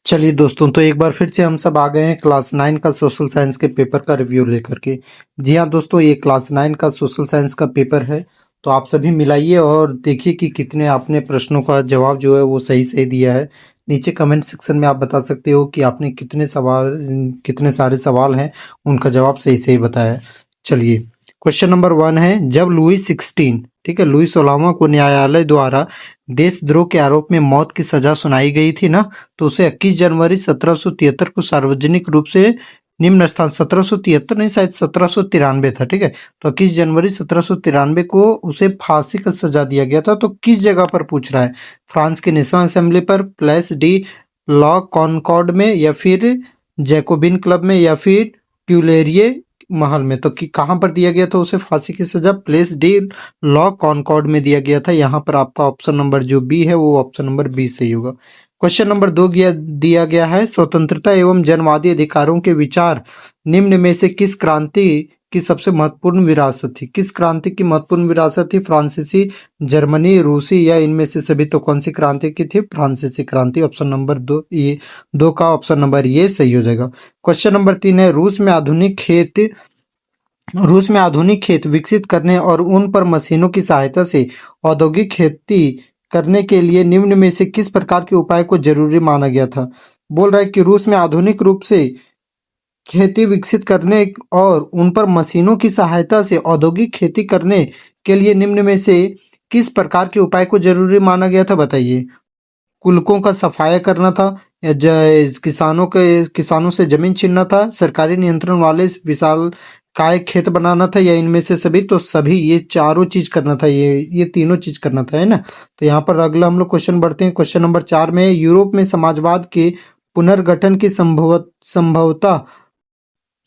चलिए दोस्तों, तो एक बार फिर से हम सब आ गए हैं क्लास 9 का सोशल साइंस के पेपर का रिव्यू लेकर के। जी हाँ दोस्तों, ये क्लास 9 का सोशल साइंस का पेपर है। तो आप सभी मिलाइए और देखिए कि कितने आपने प्रश्नों का जवाब जो है वो सही सही दिया है। नीचे कमेंट सेक्शन में आप बता सकते हो कि आपने कितने सारे सवाल हैं उनका जवाब सही सही बताया है। चलिए, क्वेश्चन नंबर 1 है, जब लुई 16, ठीक है, लुई 16वां को न्यायालय द्वारा देशद्रोह के आरोप में मौत की सजा सुनाई गई थी ना, तो उसे 21 जनवरी 1773 को सार्वजनिक रूप से निम्न स्थान, 1773 नहीं, शायद 1793 था, ठीक है। तो 21 जनवरी 1793 को उसे फांसी का सजा दिया गया था। तो किस जगह पर पूछ रहा है? फ्रांस की नेशनल असेंबली पर, प्लेस डी लॉ कॉनकॉर्ड में, या फिर जैकोबिन क्लब में, या फिर ट्यूलेरिये महल में। तो कि कहाँ पर दिया गया था उसे फांसी की सजा? प्लेस डी लॉ कॉनकॉर्ड में दिया गया था। यहाँ पर आपका ऑप्शन नंबर जो बी है वो ऑप्शन नंबर बी सही होगा। क्वेश्चन नंबर 2 दिया गया है, स्वतंत्रता एवं जनवादी अधिकारों के विचार निम्न में से किस क्रांति की सबसे महत्वपूर्ण विरासत थी? किस क्रांति की महत्वपूर्ण विरासत थी? फ्रांसीसी, जर्मनी, रूसी, या इनमें से सभी? तो कौन सी क्रांति की थी? फ्रांसीसी क्रांति। ऑप्शन नंबर 2, ये 2 का ऑप्शन नंबर ये सही हो जाएगा। क्वेश्चन नंबर 3 है, रूस में आधुनिक खेत विकसित करने और उन पर मशीनों की सहायता से औद्योगिक खेती करने के लिए निम्न में से किस प्रकार के उपाय को जरूरी माना गया था? बोल रहा है कि रूस में आधुनिक रूप से खेती विकसित करने और उन पर मशीनों की सहायता से औद्योगिक खेती करने के लिए निम्न में से किस प्रकार के उपाय को जरूरी माना गया था? बताइए। कुलकों का सफाया करना था, या किसानों से जमीन छीनना था, सरकारी नियंत्रण वाले विशाल काय खेत बनाना था, या इनमें से सभी? तो सभी, ये चारों चीज करना था, ये तीनों चीज करना था, है ना। तो यहाँ पर अगला हम लोग क्वेश्चन बढ़ते हैं। क्वेश्चन नंबर 4 में, यूरोप में समाजवाद के पुनर्गठन की संभवतः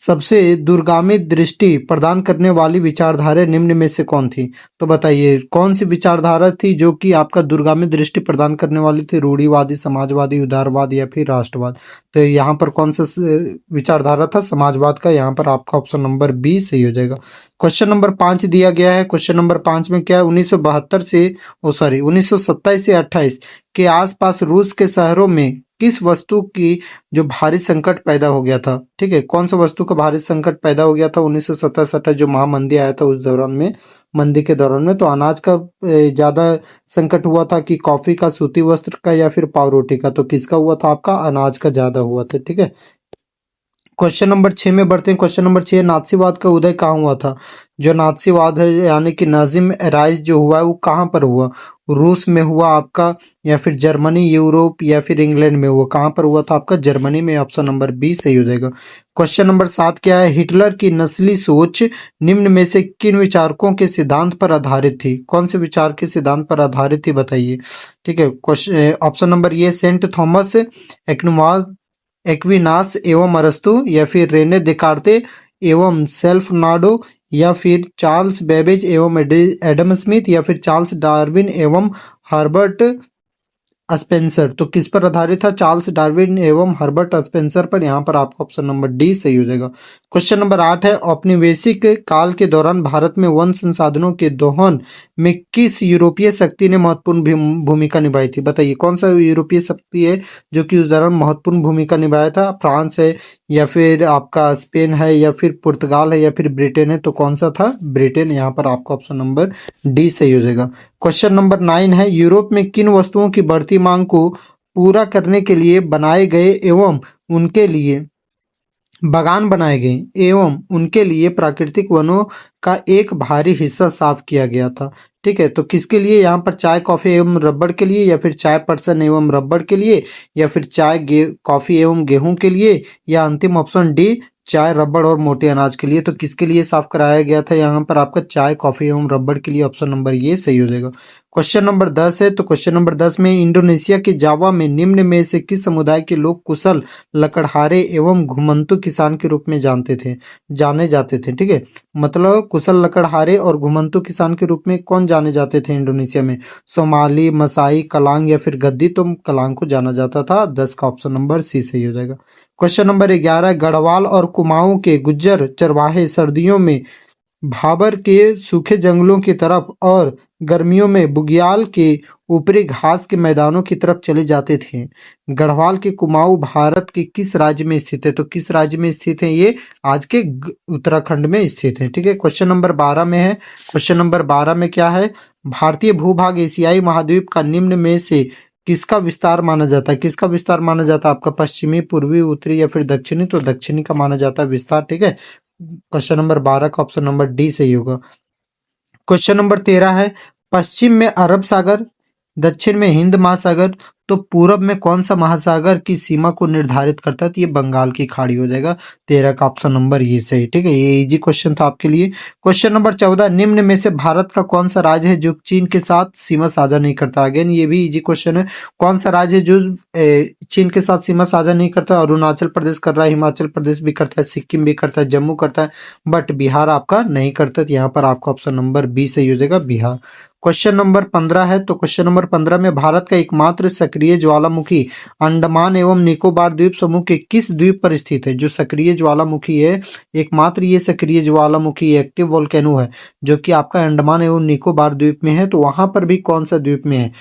सबसे दूरगामी दृष्टि प्रदान करने वाली विचारधारा निम्न में से कौन थी? तो बताइए कौन सी विचारधारा थी जो कि आपका दूरगामी दृष्टि प्रदान करने वाली थी? रूढ़िवादी, समाजवादी, उदारवाद, या फिर राष्ट्रवाद? तो यहाँ पर कौन सा विचारधारा था? समाजवाद का। यहाँ पर आपका ऑप्शन नंबर बी सही हो जाएगा। क्वेश्चन नंबर 5 दिया गया है। क्वेश्चन नंबर 5 में क्या है, 1927 से 28 के आसपास रूस के शहरों में किस वस्तु की जो भारी संकट पैदा हो गया था? ठीक है, कौन सा वस्तु का भारी संकट पैदा हो गया था 1927 जो महामंदी आया था उस दौरान में, मंदी के दौरान में? तो अनाज का ज्यादा संकट हुआ था, कि कॉफी का, सूती वस्त्र का, या फिर पाव रोटी का? तो किसका हुआ था? आपका अनाज का ज्यादा हुआ था, ठीक है। क्वेश्चन नंबर 6 में बढ़ते हैं। क्वेश्चन नंबर 6, नाथसीवाद का उदय कहाँ हुआ था? जो नाथसीवाद है यानी कि नाजिम राइज जो हुआ है वो कहाँ पर हुआ? रूस में हुआ आपका, या फिर जर्मनी, यूरोप, या फिर इंग्लैंड में हुआ? कहाँ पर हुआ था? आपका जर्मनी में। ऑप्शन नंबर बी सही हो जाएगा। क्वेश्चन नंबर 7 क्या है, हिटलर की नस्ली सोच निम्न में से किन विचारकों के सिद्धांत पर आधारित थी? कौन से विचार के सिद्धांत पर आधारित थी? बताइए। ठीक है, क्वेश्चन ऑप्शन नंबर ये, सेंट थॉमस एक्विनास एवं अरस्तु, या फिर रेने देकार्ते एवं सेल्फनाडो, या फिर चार्ल्स बेबेज एवं एडम स्मिथ, या फिर चार्ल्स डार्विन एवं हर्बर्ट स्पेंसर? तो किस पर आधारित था? चार्ल्स डार्विन एवं हर्बर्ट स्पेंसर पर। यहाँ पर आपका ऑप्शन नंबर डी सही हो जाएगा। क्वेश्चन नंबर 8 है, औपनिवेशिक काल के दौरान भारत में वन संसाधनों के दोहन में किस यूरोपीय शक्ति ने महत्वपूर्ण भूमिका निभाई थी? बताइए कौन सा यूरोपीय शक्ति है जो कि उस दौरान महत्वपूर्ण भूमिका निभाया था? फ्रांस है, या फिर आपका स्पेन है, या फिर पुर्तगाल है, या फिर ब्रिटेन है? तो कौन सा था? ब्रिटेन। यहाँ पर आपका ऑप्शन नंबर डी सही हो जाएगा। क्वेश्चन नंबर 9 है, यूरोप में किन वस्तुओं की बढ़ती मांग को पूरा करने के लिए बनाए गए एवं उनके लिए बागान बनाए गए एवं उनके लिए प्राकृतिक वनों का एक भारी हिस्सा साफ किया गया था? ठीक है, तो किसके लिए? यहाँ पर चाय, कॉफी एवं रबड़ के लिए, या फिर चाय पटसन एवं रबड़ के लिए, या फिर कॉफी एवं गेहूं के लिए, या अंतिम ऑप्शन डी, चाय, रबड़ और मोटे अनाज के लिए? तो किसके लिए साफ कराया गया था? यहाँ पर आपका चाय, कॉफी एवं रबड़ के लिए। ऑप्शन नंबर ये सही हो जाएगा। क्वेश्चन नंबर 10 है। तो क्वेश्चन नंबर 10 में, इंडोनेशिया के जावा में निम्न में से किस समुदाय के लोग कुशल लकड़हारे एवं घुमंतु किसान के रूप में जाने जाते थे? ठीक है, मतलब कुशल लकड़हारे और घुमंतु किसान के रूप में कौन जाने जाते थे इंडोनेशिया में? सोमाली, मसाई, कलांग, या फिर गद्दी? तो कलांग को जाना जाता था। 10 का ऑप्शन नंबर सी सही हो जाएगा। क्वेश्चन नंबर 11, गढ़वाल और कुमाऊं के गुज्जर चरवाहे सर्दियों में भाबर के सूखे जंगलों की तरफ और गर्मियों में बुग्याल के ऊपरी घास के मैदानों की तरफ चले जाते थे। गढ़वाल के कुमाऊं भारत के किस राज्य में स्थित है? तो किस राज्य में स्थित है ये? आज के उत्तराखंड में स्थित है। ठीक है, क्वेश्चन नंबर 12 में है। क्वेश्चन नंबर 12 में क्या है? भारतीय भूभाग एशियाई महाद्वीप का निम्न में से किसका विस्तार माना जाता है? किसका विस्तार माना जाता है? आपका पश्चिमी, पूर्वी, उत्तरी या फिर दक्षिणी? तो दक्षिणी का माना जाता है विस्तार। ठीक है, क्वेश्चन नंबर 12 का ऑप्शन नंबर डी सही होगा। क्वेश्चन नंबर 13 है, पश्चिम में अरब सागर, दक्षिण में हिंद महासागर, तो पूरब में कौन सा महासागर की सीमा को निर्धारित करता है? तो ये बंगाल की खाड़ी हो जाएगा। 13 का ऑप्शन नंबर ये सही। ठीक है, ये इजी क्वेश्चन था आपके लिए। क्वेश्चन नंबर 14, निम्न में से भारत का कौन सा राज्य है जो चीन के साथ सीमा साझा नहीं करता? अगेन ये भी इजी क्वेश्चन है। कौन सा राज्य है जो चीन के साथ सीमा साझा नहीं करता? अरुणाचल प्रदेश कर रहा है, हिमाचल प्रदेश भी करता है, सिक्किम भी करता है, जम्मू करता है, बट बिहार आपका नहीं करता। तो यहाँ पर आपका ऑप्शन नंबर बी सही हो जाएगा, बिहार। क्वेश्चन नंबर 15 है। तो क्वेश्चन नंबर 15 में भारत का एकमात्र सक्रिय ज्वालामुखी अंडमान एवं निकोबार द्वीप समूह के किस द्वीप पर स्थित है? जो सक्रिय ज्वालामुखी है, एकमात्र ये सक्रिय ज्वालामुखी एक्टिव वोल्केनो है जो कि आपका अंडमान एवं निकोबार द्वीप में है। तो वहां पर भी कौन सा द्वीप में है?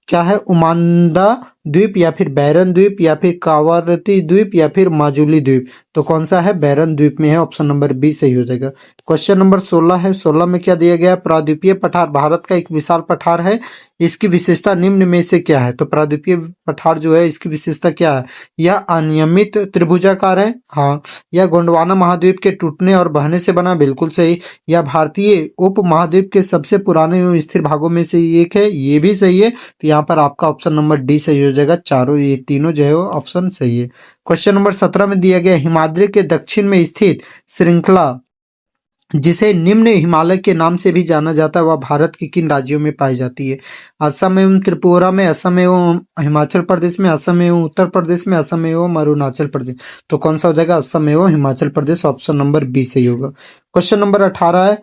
क्या है? उमांदा द्वीप या फिर बैरन द्वीप या फिर कावारती द्वीप या फिर माजुली द्वीप? तो कौन सा है? बैरन द्वीप में है। ऑप्शन नंबर बी सही हो जाएगा। क्वेश्चन नंबर 16 है। 16 में क्या दिया गया है? प्रायद्वीपीय पठार भारत का एक विशाल पठार है, इसकी विशेषता निम्न में से क्या है? तो प्रायद्वीपीय पठार जो है इसकी विशेषता क्या है? यह अनियमित त्रिभुजाकार है, हाँ। या गोंडवाना महाद्वीप के टूटने और बहने से बना, बिल्कुल सही। या भारतीय उप महाद्वीप के सबसे पुराने एवं स्थिर भागों में से एक है, ये भी सही है। तो यहाँ पर आपका ऑप्शन नंबर डी सही हो जाएगा। चारों ये तीनों जो है वो ऑप्शन सही है। क्वेश्चन नंबर 17 में दिया गया, हिमाद्री के दक्षिण में स्थित श्रृंखला जिसे निम्न हिमालय के नाम से भी जाना जाता है वह भारत के किन राज्यों में पाई जाती है? असम एवं त्रिपुरा में, असम एवं हिमाचल प्रदेश में, असम एवं उत्तर प्रदेश में, असम एवं अरुणाचल प्रदेश? तो कौन सा हो जाएगा? असम एवं Himachal Pradesh. Option number B सही होगा। क्वेश्चन नंबर 18 है,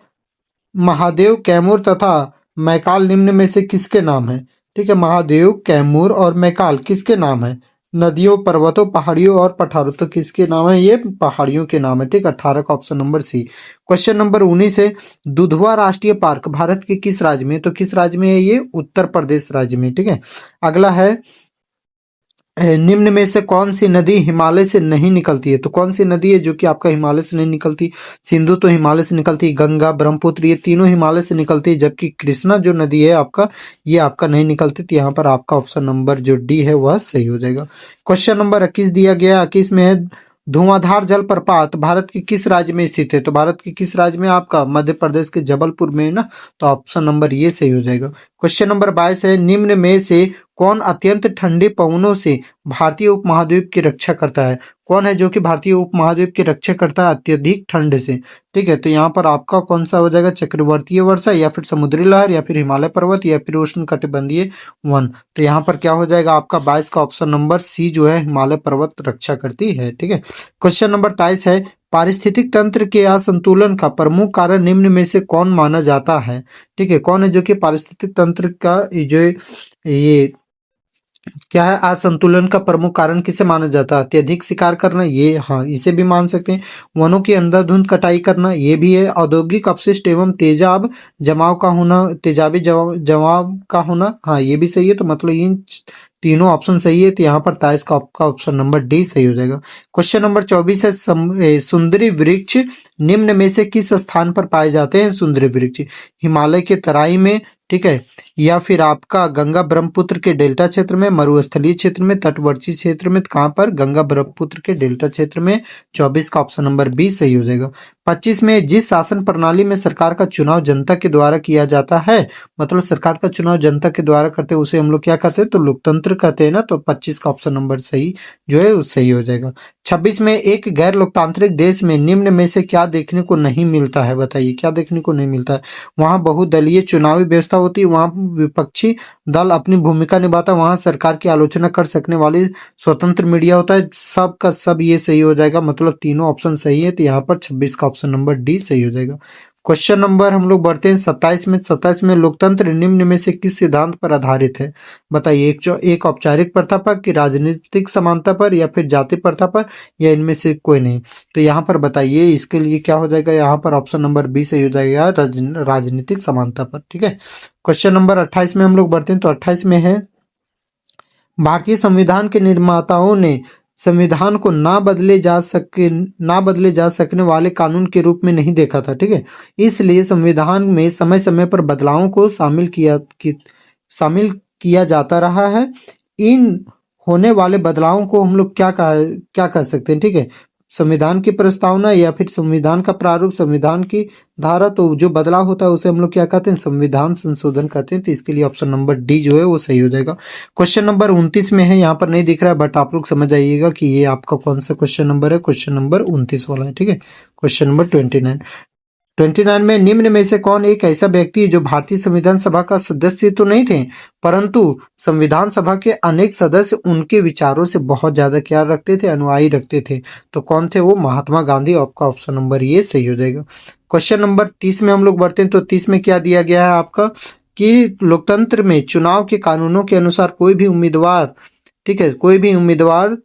महादेव, कैमूर तथा मैकाल निम्न में से किसके नाम है? ठीक है, महादेव, कैमूर और मैकाल किसके नाम है? नदियों, पर्वतों, पहाड़ियों और पठारों? तो किसके नाम है? ये पहाड़ियों के नाम है। ठीक है, 18 का option number C. Question number 19 है, दुधवा राष्ट्रीय पार्क भारत के किस राज्य में? तो किस राज्य में है ये? उत्तर प्रदेश राज्य में। ठीक है, अगला है, निम्न में से कौन सी नदी हिमालय से नहीं निकलती है? तो कौन सी नदी है जो कि आपका हिमालय से नहीं निकलती? सिंधु तो हिमालय से निकलती, गंगा, ब्रह्मपुत्र ये तीनों हिमालय से निकलती है, जबकि कृष्णा जो नदी है आपका, ये आपका नहीं निकलती। तो यहाँ पर आपका ऑप्शन नंबर जो डी है वह सही हो जाएगा। क्वेश्चन नंबर 21 दिया गया, 21 में है, धुआंधार जलप्रपात भारत के किस राज्य में स्थित है? तो भारत के किस राज्य में? आपका मध्य प्रदेश के जबलपुर में है ना। तो ऑप्शन नंबर ये सही हो जाएगा। क्वेश्चन नंबर 22 है, निम्न में से कौन अत्यंत ठंडे पवनों से भारतीय उपमहाद्वीप की रक्षा करता है? कौन है जो कि भारतीय उपमहाद्वीप की रक्षा करता है अत्यधिक ठंड से? ठीक है, तो यहाँ पर आपका कौन सा हो जाएगा? चक्रवातीय वर्षा या फिर समुद्री लहर या फिर हिमालय पर्वत या फिर उष्ण कटिबंधीय वन? तो यहाँ पर क्या हो जाएगा? आपका 22 का ऑप्शन नंबर सी जो है, हिमालय पर्वत रक्षा करती है। ठीक है, क्वेश्चन नंबर 23 है, पारिस्थितिक तंत्र के असंतुलन का प्रमुख कारण निम्न में से कौन माना जाता है? ठीक है, कौन है जो कि पारिस्थितिक तंत्र का जो ये क्या है, असंतुलन का प्रमुख कारण किसे माना जाता है? अत्यधिक शिकार करना, ये हाँ इसे भी मान सकते हैं। वनों की अंधाधुंध कटाई करना, ये भी है। औद्योगिक अपशिष्ट एवं तेजाब जमाव का होना, तेजाबी जमाव का होना, हाँ ये भी सही है। तो मतलब इन तीनों ऑप्शन सही है। तो यहाँ पर 23 का आपका ऑप्शन नंबर डी सही हो जाएगा। क्वेश्चन नंबर 24 है, सुंदरी वृक्ष निम्न में से किस स्थान पर पाए जाते हैं? सुंदरी वृक्ष हिमालय के तराई में, ठीक है, या फिर आपका गंगा ब्रह्मपुत्र के डेल्टा क्षेत्र में, मरुस्थलीय क्षेत्र में, तटवर्ती क्षेत्र में? कहां पर? गंगा ब्रह्मपुत्र के डेल्टा क्षेत्र में। 24 का ऑप्शन नंबर बी सही हो जाएगा। 25 में, जिस शासन प्रणाली में सरकार का चुनाव जनता के द्वारा किया जाता है, मतलब सरकार का चुनाव जनता के द्वारा करते हैं, उसे हम लोग क्या कहते हैं? तो लोकतंत्र कहते हैं ना। तो 25 का ऑप्शन नंबर सही जो है वो सही हो जाएगा। 26 में, एक गैर लोकतांत्रिक देश में निम्न में से क्या देखने को नहीं मिलता है? बताइए क्या देखने को नहीं मिलता है? वहां बहुदलीय चुनावी व्यवस्था होती है, वहां विपक्षी दल अपनी भूमिका निभाता है, वहां सरकार की आलोचना कर सकने वाली स्वतंत्र मीडिया होता है। सब का सब ये सही हो जाएगा, मतलब तीनों ऑप्शन सही है। तो यहाँ पर 26 का ऑप्शन नंबर डी सही हो जाएगा। क्वेश्चन नंबर हम लोग बढ़ते हैं 27 में। 27 में लोकतंत्र निम्न में से किस सिद्धांत पर आधारित है? बताइए, एक औपचारिक प्रथा पर, कि राजनीतिक समानता पर, या फिर जाति प्रथा पर, या इनमें से कोई नहीं। तो यहाँ पर बताइए, इसके लिए क्या हो जाएगा, यहाँ पर ऑप्शन नंबर बी सही हो जाएगा, राजनीतिक समानता पर। ठीक है। क्वेश्चन नंबर 28 में हम लोग बढ़ते हैं। तो 28 में है, भारतीय संविधान के निर्माताओं ने संविधान को ना बदले जा सकने वाले कानून के रूप में नहीं देखा था। ठीक है। इसलिए संविधान में समय समय पर बदलावों को शामिल किया जाता रहा है। इन होने वाले बदलावों को हम लोग क्या कह सकते हैं? ठीक है, संविधान की प्रस्तावना या फिर संविधान का प्रारूप, संविधान की धारा। तो जो बदलाव होता है उसे हम लोग क्या कहते हैं? संविधान संशोधन कहते हैं। तो इसके लिए ऑप्शन नंबर डी जो है वो सही हो जाएगा। क्वेश्चन नंबर 29 में है, यहाँ पर नहीं दिख रहा है बट आप लोग समझ जाइएगा कि ये आपका कौन सा क्वेश्चन नंबर है। क्वेश्चन नंबर 29 वाला है। ठीक है। क्वेश्चन नंबर 29 में निम्न में से कौन एक ऐसा व्यक्ति है जो भारतीय संविधान सभा का सदस्य तो नहीं थे, परंतु संविधान सभा के अनेक सदस्य उनके विचारों से बहुत ज्यादा क्या रखते थे? अनुयायी रखते थे। तो कौन थे वो? महात्मा गांधी। आपका ऑप्शन नंबर ये सही हो जाएगा। क्वेश्चन नंबर 30 में हम लोग बढ़ते हैं। तो 30 में क्या दिया गया है आपका, कि लोकतंत्र में चुनाव के कानूनों के अनुसार कोई भी उम्मीदवार, ठीक है, कोई भी उम्मीदवार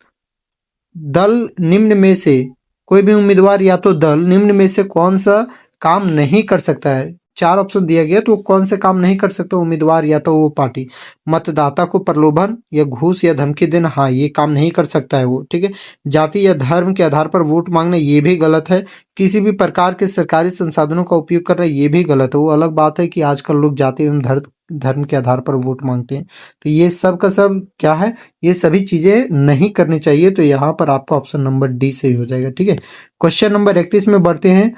या तो दल निम्न में से कौन सा काम नहीं कर सकता है? 4 ऑप्शन दिया गया, तो कौन से काम नहीं कर सकता उम्मीदवार या तो वो पार्टी? मतदाता को प्रलोभन या घूस या धमकी देना, हाँ ये काम नहीं कर सकता है वो। ठीक है। जाति या धर्म के आधार पर वोट मांगना, ये भी गलत है। किसी भी प्रकार के सरकारी संसाधनों का उपयोग करना, ये भी गलत है। वो अलग बात है कि आजकल लोग जाति एवं धर्म के आधार पर वोट मांगते हैं। तो ये सब का सब क्या है, ये सभी चीजें नहीं करनी चाहिए। तो यहाँ पर आपका ऑप्शन नंबर डी सही हो जाएगा। ठीक है। क्वेश्चन नंबर 31 में बढ़ते हैं।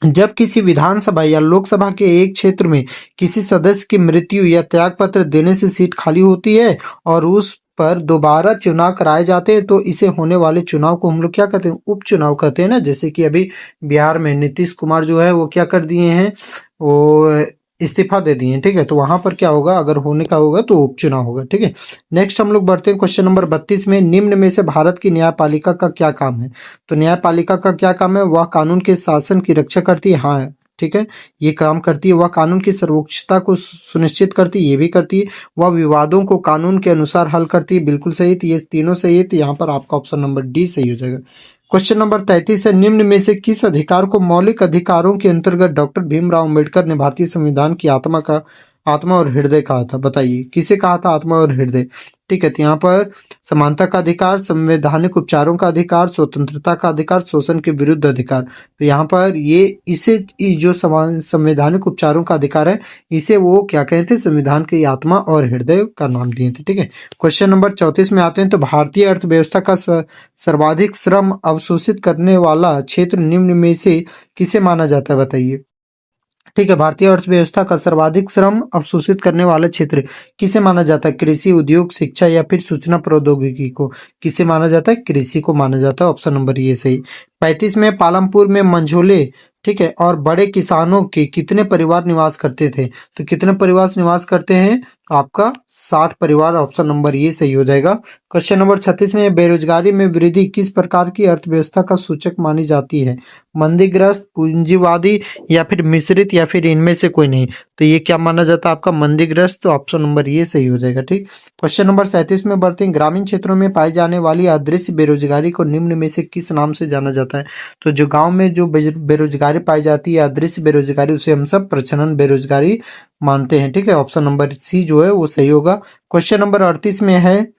जब किसी विधानसभा या लोकसभा के एक क्षेत्र में किसी सदस्य की मृत्यु या त्यागपत्र देने से सीट खाली होती है और उस पर दोबारा चुनाव कराए जाते हैं, तो इसे होने वाले चुनाव को हम लोग क्या कहते हैं? उपचुनाव कहते हैं ना। जैसे कि अभी बिहार में नीतीश कुमार जो है वो क्या कर दिए हैं, वो इस्तीफा दे दिए। ठीक है। तो वहां पर क्या होगा, अगर होने का होगा तो उपचुनाव होगा। ठीक है। नेक्स्ट हम लोग बढ़ते हैं क्वेश्चन नंबर 32 में। निम्न में से भारत की न्यायपालिका का क्या काम है? तो न्यायपालिका का क्या काम है? वह कानून के शासन की रक्षा करती है। हाँ ठीक है, ये काम करती है। वह कानून की सर्वोच्चता को सुनिश्चित करती है, ये भी करती है। वह विवादों को कानून के अनुसार हल करती है, बिल्कुल सही। तो ये तीनों सही है। तो यहाँ पर आपका ऑप्शन नंबर डी सही हो जाएगा। क्वेश्चन नंबर 33 है, निम्न में से किस अधिकार को मौलिक अधिकारों के अंतर्गत डॉक्टर भीमराव अंबेडकर ने भारतीय संविधान की आत्मा और हृदय कहा था? बताइए, किसे कहा था आत्मा और हृदय? ठीक है। तो यहाँ पर समानता का अधिकार, संवैधानिक उपचारों का अधिकार, स्वतंत्रता का अधिकार, शोषण के विरुद्ध अधिकार। तो यहाँ पर जो संवैधानिक उपचारों का अधिकार है, इसे वो क्या कहते हैं? संविधान की आत्मा और हृदय का नाम दिए थे। ठीक है। क्वेश्चन नंबर 34 में आते हैं। तो भारतीय अर्थव्यवस्था का सर्वाधिक श्रम अवशोषित करने वाला क्षेत्र निम्न में से किसे माना जाता है? बताइए। ठीक है। भारतीय अर्थव्यवस्था का सर्वाधिक श्रम अवशोषित करने वाला क्षेत्र किसे माना जाता है? कृषि, उद्योग, शिक्षा या फिर सूचना प्रौद्योगिकी को किसे माना जाता है? कृषि को माना जाता है। ऑप्शन नंबर ये सही। 35 में पालमपुर में मंझोले, ठीक है, और बड़े किसानों के कितने परिवार निवास करते थे? तो कितने परिवार निवास करते हैं? आपका 60 परिवार। ऑप्शन नंबर ये सही हो जाएगा। क्वेश्चन नंबर 36 में बेरोजगारी में वृद्धि किस प्रकार की अर्थव्यवस्था का सूचक मानी जाती है? मंदीग्रस्त, पूंजीवादी, या फिर मिश्रित, या फिर इनमें से कोई नहीं। तो ये क्या माना जाता है आपका? मंदीग्रस्त। तो ऑप्शन नंबर ये सही हो जाएगा। ठीक। क्वेश्चन नंबर 37 में बढ़ते हैं। ग्रामीण क्षेत्रों में पाई जाने वाली अदृश्य बेरोजगारी को निम्न में से किस नाम से जाना जाता है? तो जो गांव में जो बेरोजगारी पाई जाती है, अदृश्य बेरोजगारी, उसे हम सब प्रच्छन्न बेरोजगारी मानते हैं। ठीक है। ऑप्शन नंबर सी जो है वो सही होगा। क्वेश्चन नंबर 38 में है,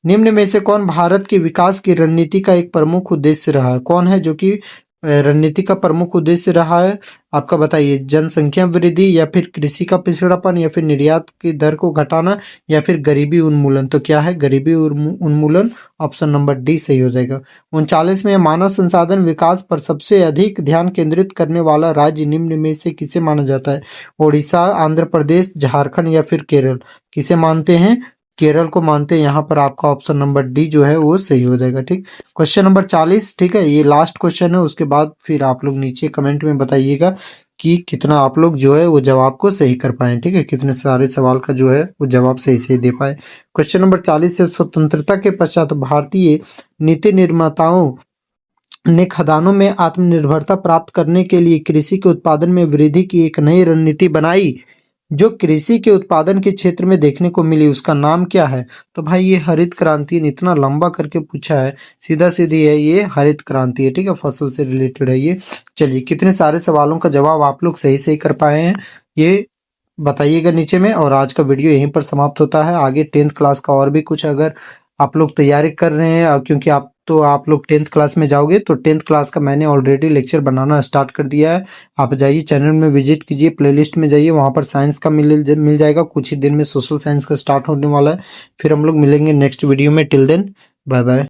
निम्न में से कौन भारत के विकास की रणनीति का एक प्रमुख उद्देश्य रहा है? कौन है जो कि रणनीति का प्रमुख उद्देश्य रहा है आपका? बताइए। जनसंख्या वृद्धि, या फिर कृषि का पिछड़ापन, या फिर निर्यात की दर को घटाना, या फिर गरीबी उन्मूलन। तो क्या है? गरीबी उन्मूलन। ऑप्शन नंबर डी सही हो जाएगा। 39 में मानव संसाधन विकास पर सबसे अधिक ध्यान केंद्रित करने वाला राज्य निम्न में से किसे माना जाता है? ओडिशा, आंध्र प्रदेश, झारखंड, या फिर केरल। किसे मानते हैं? केरल को मानते हैं। यहाँ पर आपका ऑप्शन नंबर डी जो है वो सही हो जाएगा। ठीक। क्वेश्चन नंबर 40, ठीक है, ये लास्ट क्वेश्चन है। उसके बाद फिर आप लोग नीचे कमेंट में बताइएगा कि कितना आप लोग जो है वो जवाब को सही कर पाए। ठीक है, कितने सारे सवाल का जो है वो जवाब सही से दे पाए। क्वेश्चन नंबर 40 से, स्वतंत्रता के पश्चात भारतीय नीति निर्माताओं ने खदानों में आत्मनिर्भरता प्राप्त करने के लिए कृषि के उत्पादन में वृद्धि की एक नई रणनीति बनाई, जो कृषि के उत्पादन के क्षेत्र में देखने को मिली। उसका नाम क्या है? तो भाई ये हरित क्रांति ने इतना लंबा करके पूछा है, सीधा सीधी है, ये हरित क्रांति है। ठीक है, फसल से रिलेटेड है ये। चलिए, कितने सारे सवालों का जवाब आप लोग सही सही कर पाए हैं ये बताइएगा नीचे में। और आज का वीडियो यहीं पर समाप्त होता है। आगे 10th क्लास का और भी कुछ अगर आप लोग तैयारी कर रहे हैं, क्योंकि आप लोग 10th क्लास में जाओगे, तो 10th क्लास का मैंने ऑलरेडी लेक्चर बनाना स्टार्ट कर दिया है। आप जाइए, चैनल में विजिट कीजिए, प्लेलिस्ट में जाइए, वहाँ पर साइंस का मिल जाएगा। कुछ ही दिन में सोशल साइंस का स्टार्ट होने वाला है। फिर हम लोग मिलेंगे नेक्स्ट वीडियो में। Till then, bye bye.